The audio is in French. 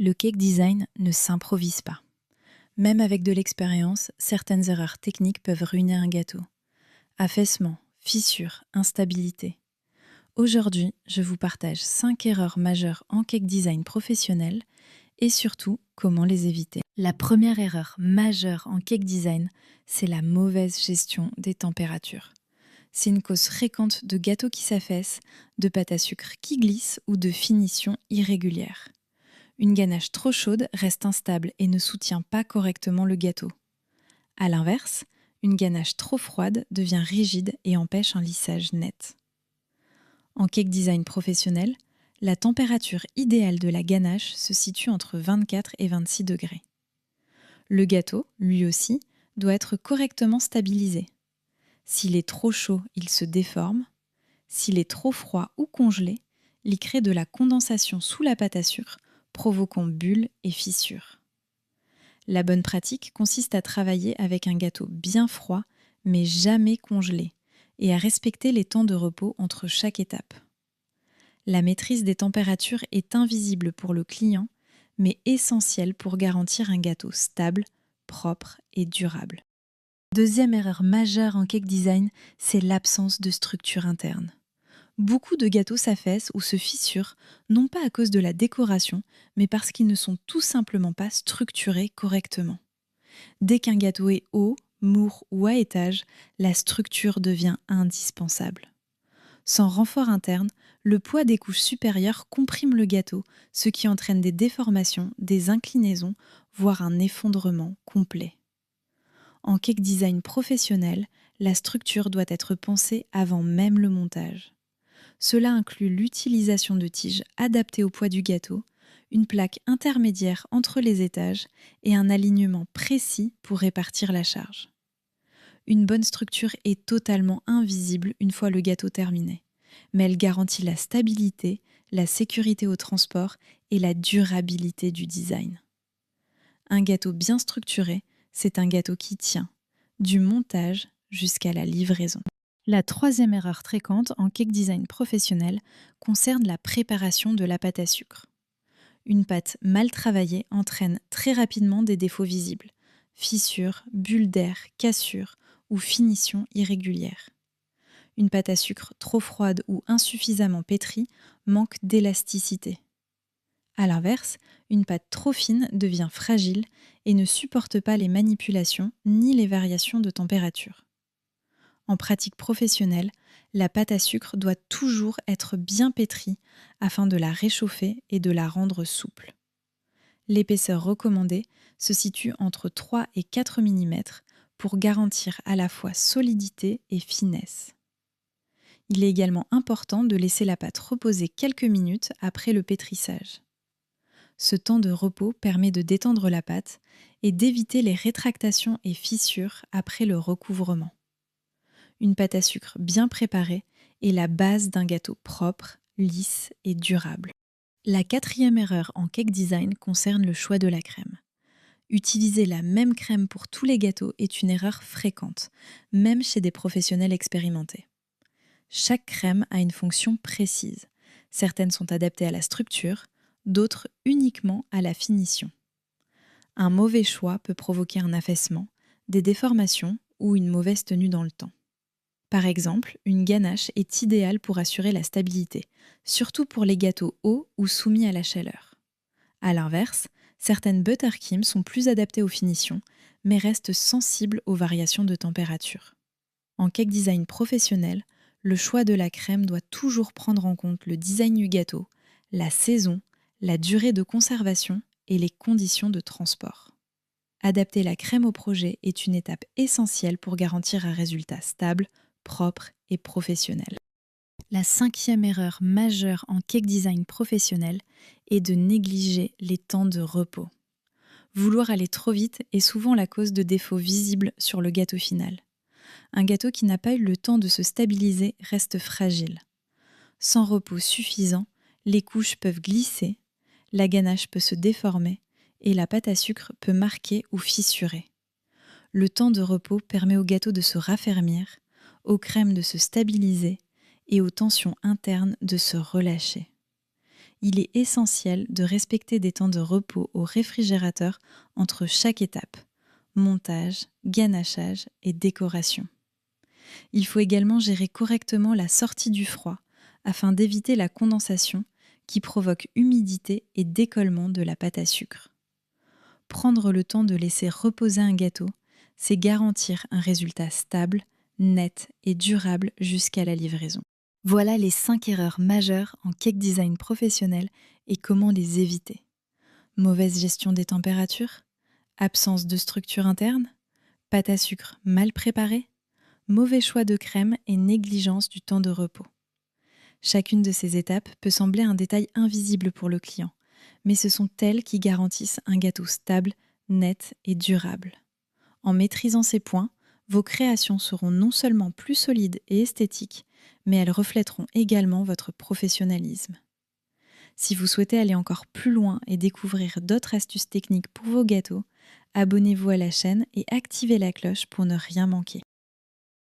Le cake design ne s'improvise pas. Même avec de l'expérience, certaines erreurs techniques peuvent ruiner un gâteau. Affaissement, fissures, instabilité. Aujourd'hui, je vous partage 5 erreurs majeures en cake design professionnel et surtout comment les éviter. La première erreur majeure en cake design, c'est la mauvaise gestion des températures. C'est une cause fréquente de gâteaux qui s'affaissent, de pâte à sucre qui glisse ou de finition irrégulière. Une ganache trop chaude reste instable et ne soutient pas correctement le gâteau. A l'inverse, une ganache trop froide devient rigide et empêche un lissage net. En cake design professionnel, la température idéale de la ganache se situe entre 24 et 26 degrés. Le gâteau, lui aussi, doit être correctement stabilisé. S'il est trop chaud, il se déforme. S'il est trop froid ou congelé, il crée de la condensation sous la pâte à sucre, provoquant bulles et fissures. La bonne pratique consiste à travailler avec un gâteau bien froid, mais jamais congelé, et à respecter les temps de repos entre chaque étape. La maîtrise des températures est invisible pour le client, mais essentielle pour garantir un gâteau stable, propre et durable. Deuxième erreur majeure en cake design, c'est l'absence de structure interne. Beaucoup de gâteaux s'affaissent ou se fissurent, non pas à cause de la décoration, mais parce qu'ils ne sont tout simplement pas structurés correctement. Dès qu'un gâteau est haut, mou ou à étage, la structure devient indispensable. Sans renfort interne, le poids des couches supérieures comprime le gâteau, ce qui entraîne des déformations, des inclinaisons, voire un effondrement complet. En cake design professionnel, la structure doit être pensée avant même le montage. Cela inclut l'utilisation de tiges adaptées au poids du gâteau, une plaque intermédiaire entre les étages et un alignement précis pour répartir la charge. Une bonne structure est totalement invisible une fois le gâteau terminé, mais elle garantit la stabilité, la sécurité au transport et la durabilité du design. Un gâteau bien structuré, c'est un gâteau qui tient, du montage jusqu'à la livraison. La troisième erreur fréquente en cake design professionnel concerne la préparation de la pâte à sucre. Une pâte mal travaillée entraîne très rapidement des défauts visibles, fissures, bulles d'air, cassures ou finitions irrégulières. Une pâte à sucre trop froide ou insuffisamment pétrie manque d'élasticité. A l'inverse, une pâte trop fine devient fragile et ne supporte pas les manipulations ni les variations de température. En pratique professionnelle, la pâte à sucre doit toujours être bien pétrie afin de la réchauffer et de la rendre souple. L'épaisseur recommandée se situe entre 3 et 4 mm pour garantir à la fois solidité et finesse. Il est également important de laisser la pâte reposer quelques minutes après le pétrissage. Ce temps de repos permet de détendre la pâte et d'éviter les rétractations et fissures après le recouvrement. Une pâte à sucre bien préparée est la base d'un gâteau propre, lisse et durable. La quatrième erreur en cake design concerne le choix de la crème. Utiliser la même crème pour tous les gâteaux est une erreur fréquente, même chez des professionnels expérimentés. Chaque crème a une fonction précise. Certaines sont adaptées à la structure, d'autres uniquement à la finition. Un mauvais choix peut provoquer un affaissement, des déformations ou une mauvaise tenue dans le temps. Par exemple, une ganache est idéale pour assurer la stabilité, surtout pour les gâteaux hauts ou soumis à la chaleur. A l'inverse, certaines buttercreams sont plus adaptées aux finitions, mais restent sensibles aux variations de température. En cake design professionnel, le choix de la crème doit toujours prendre en compte le design du gâteau, la saison, la durée de conservation et les conditions de transport. Adapter la crème au projet est une étape essentielle pour garantir un résultat stable, propre et professionnel. La cinquième erreur majeure en cake design professionnel est de négliger les temps de repos. Vouloir aller trop vite est souvent la cause de défauts visibles sur le gâteau final. Un gâteau qui n'a pas eu le temps de se stabiliser reste fragile. Sans repos suffisant, les couches peuvent glisser, la ganache peut se déformer et la pâte à sucre peut marquer ou fissurer. Le temps de repos permet au gâteau de se raffermir, aux crèmes de se stabiliser et aux tensions internes de se relâcher. il est essentiel de respecter des temps de repos au réfrigérateur entre chaque étape, montage, ganachage et décoration. Il faut également gérer correctement la sortie du froid afin d'éviter la condensation qui provoque humidité et décollement de la pâte à sucre. Prendre le temps de laisser reposer un gâteau, c'est garantir un résultat stable, net et durable jusqu'à la livraison. Voilà les 5 erreurs majeures en cake design professionnel et comment les éviter. Mauvaise gestion des températures, absence de structure interne, pâte à sucre mal préparée, mauvais choix de crème et négligence du temps de repos. Chacune de ces étapes peut sembler un détail invisible pour le client, mais ce sont elles qui garantissent un gâteau stable, net et durable. En maîtrisant ces points, vos créations seront non seulement plus solides et esthétiques, mais elles reflèteront également votre professionnalisme. Si vous souhaitez aller encore plus loin et découvrir d'autres astuces techniques pour vos gâteaux, abonnez-vous à la chaîne et activez la cloche pour ne rien manquer.